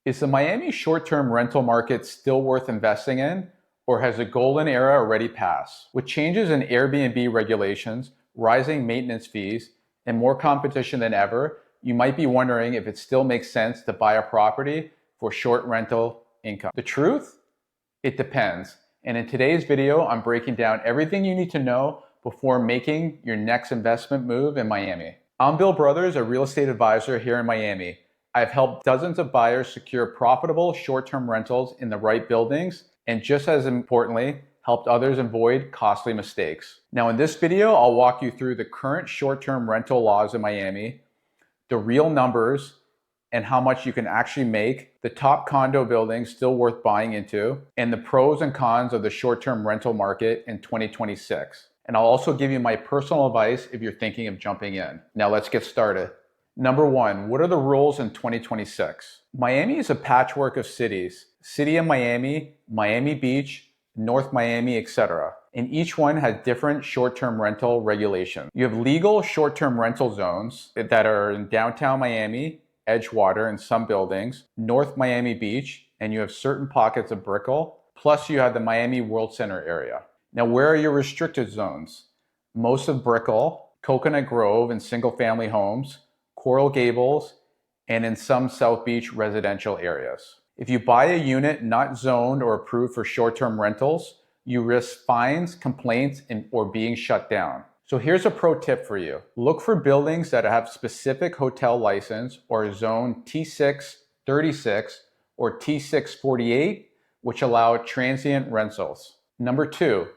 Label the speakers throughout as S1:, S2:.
S1: Is the Miami short-term rental market still worth investing in, or has the golden era already passed? With changes in Airbnb regulations, rising maintenance fees, and more competition than ever, you might be wondering if it still makes sense to buy a property for short rental income. The truth? It depends. And in today's video, I'm breaking down everything you need to know before making your next investment move in Miami. I'm Bill Brothers, a real estate advisor here in Miami. I've helped dozens of buyers secure profitable short-term rentals in the right buildings, and just as importantly, helped others avoid costly mistakes. Now in this video, I'll walk you through the current short-term rental laws in Miami, the real numbers, and how much you can actually make, the top condo buildings still worth buying into, and the pros and cons of the short-term rental market in 2026. And I'll also give you my personal advice if you're thinking of jumping in. Now let's get started. Number one, what are the rules in 2026? Miami is a patchwork of cities. City of Miami, Miami Beach, North Miami, etc. And each one has different short-term rental regulations. You have legal short-term rental zones that are in downtown Miami, Edgewater in some buildings, North Miami Beach, and you have certain pockets of Brickell, plus you have the Miami World Center area. Now, where are your restricted zones? Most of Brickell, Coconut Grove and single-family homes, Coral Gables, and in some South Beach residential areas. If you buy a unit not zoned or approved for short-term rentals, you risk fines, complaints, or being shut down. So here's a pro tip for you. Look for buildings that have specific hotel license or zone T6, 36, or T6, 48, which allow transient rentals. Number two,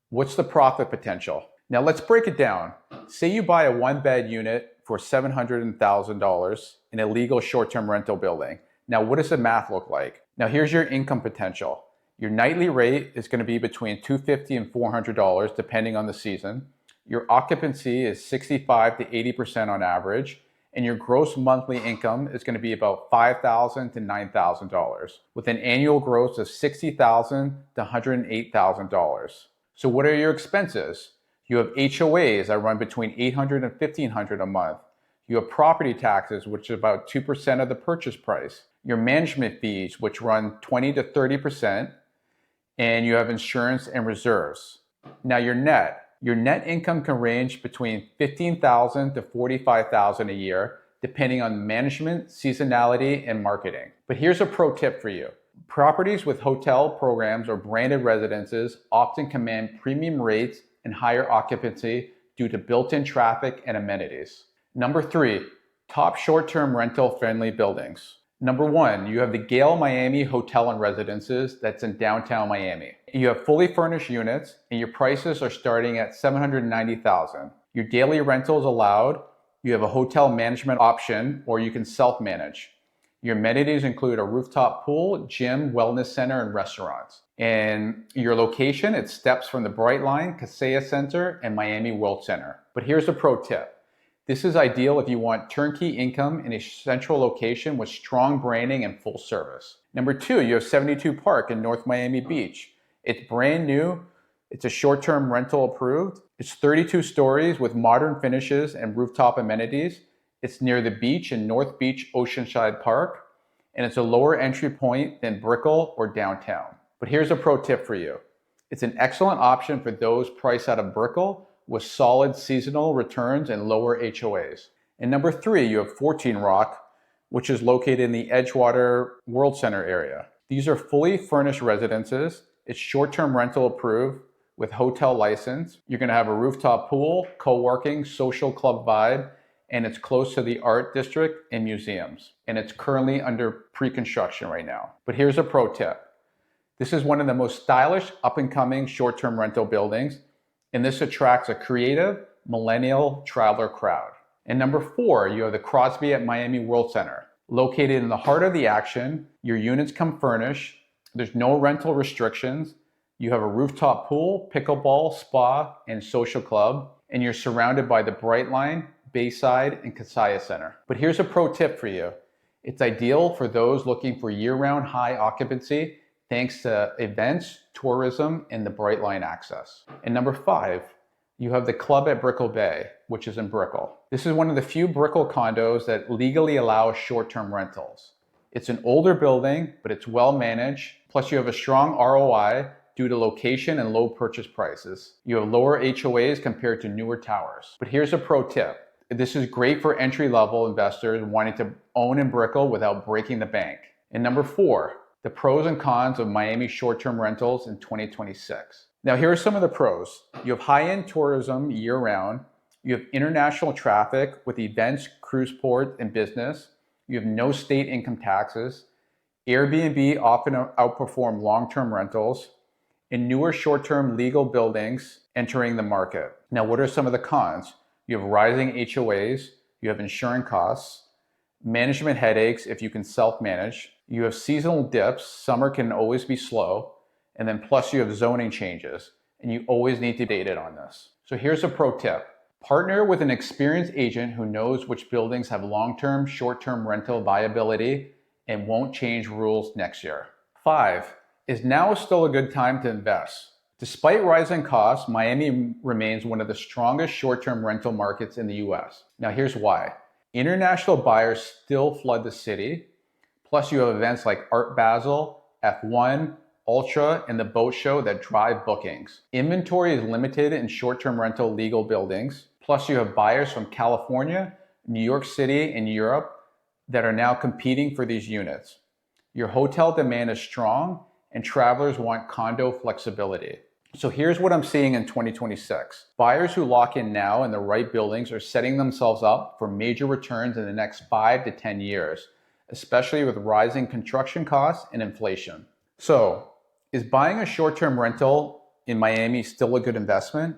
S1: what's the profit potential? Now let's break it down. Say you buy a one-bed unit for $700,000 in a legal short-term rental building. Now what does the math look like? Now here's your income potential. Your nightly rate is going to be between $250 and $400 depending on the season. Your occupancy is 65 to 80% on average, and your gross monthly income is going to be about $5,000 to $9,000 with an annual gross of $60,000 to $108,000. So what are your expenses? You have HOAs that run between $800 and $1,500 a month. You have property taxes, which is about 2% of the purchase price. Your management fees, which run 20 to 30%, and you have insurance and reserves. Now your net income can range between $15,000 to $45,000 a year, depending on management, seasonality, and marketing. But here's a pro tip for you. Properties with hotel programs or branded residences often command premium rates and higher occupancy due to built-in traffic and amenities. Number three, top short-term rental friendly buildings. Number one, you have the Gale Miami Hotel and Residences that's in downtown Miami. You have fully furnished units and your prices are starting at $790,000. Your daily rentals allowed. You have a hotel management option or you can self-manage. Your amenities include a rooftop pool, gym, wellness center, and restaurants. And your location, it steps from the Brightline, Kaseya Center, and Miami World Center. But here's a pro tip. This is ideal if you want turnkey income in a central location with strong branding and full service. Number two, you have 72 Park in North Miami Beach. It's brand new. It's a short-term rental approved. It's 32 stories with modern finishes and rooftop amenities. It's near the beach in North Beach Oceanside Park, and it's a lower entry point than Brickell or downtown. But here's a pro tip for you. It's an excellent option for those priced out of Brickell with solid seasonal returns and lower HOAs. And number three, you have 14 Rock, which is located in the Edgewater World Center area. These are fully furnished residences. It's short-term rental approved with hotel license. You're gonna have a rooftop pool, co-working, social club vibe, and it's close to the art district and museums. And it's currently under pre-construction right now. But here's a pro tip. This is one of the most stylish up-and-coming short-term rental buildings, and this attracts a creative millennial traveler crowd. And number four, you have the Crosby at Miami World Center. Located in the heart of the action, your units come furnished, there's no rental restrictions, you have a rooftop pool, pickleball, spa, and social club, and you're surrounded by the Brightline, Bayside, and Kaseya Center. But here's a pro tip for you. It's ideal for those looking for year-round high occupancy thanks to events, tourism, and the Brightline access. And number five, you have the Club at Brickell Bay, which is in Brickell. This is one of the few Brickell condos that legally allow short-term rentals. It's an older building, but it's well managed. Plus you have a strong ROI due to location and low purchase prices. You have lower HOAs compared to newer towers. But here's a pro tip. This is great for entry-level investors wanting to own in Brickell without breaking the bank. And number 4, the pros and cons of Miami short-term rentals in 2026. Now here are some of the pros. You have high-end tourism year-round. You have international traffic with events, cruise port, and business. You have no state income taxes. Airbnb often outperform long-term rentals. And newer short-term legal buildings entering the market. Now what are some of the cons? You have rising HOAs. You have insurance costs. Management headaches if you can self-manage. You have seasonal dips. Summer can always be slow. And then plus you have zoning changes. And you always need to date it on this. So here's a pro tip. Partner with an experienced agent who knows which buildings have long-term, short-term rental viability and won't change rules next year. 5, is now still a good time to invest? Despite rising costs, Miami remains one of the strongest short-term rental markets in the US. Now here's why. International buyers still flood the city. Plus you have events like Art Basel, F1, Ultra, and the boat show that drive bookings. Inventory is limited in short-term rental legal buildings. Plus you have buyers from California, New York City, and Europe that are now competing for these units. Your hotel demand is strong and travelers want condo flexibility. So here's what I'm seeing in 2026. Buyers who lock in now in the right buildings are setting themselves up for major returns in the next 5 to 10 years, especially with rising construction costs and inflation. So, is buying a short-term rental in Miami still a good investment?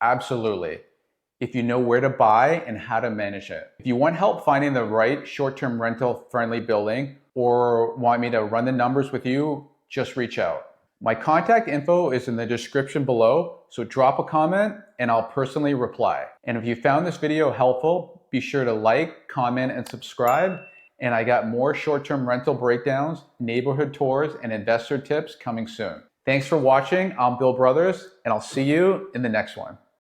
S1: Absolutely, if you know where to buy and how to manage it. If you want help finding the right short-term rental friendly building or want me to run the numbers with you, just reach out. My contact info is in the description below, so drop a comment and I'll personally reply. And if you found this video helpful, be sure to like, comment, and subscribe. And I got more short-term rental breakdowns, neighborhood tours, and investor tips coming soon. Thanks for watching. I'm Bill Brothers, and I'll see you in the next one.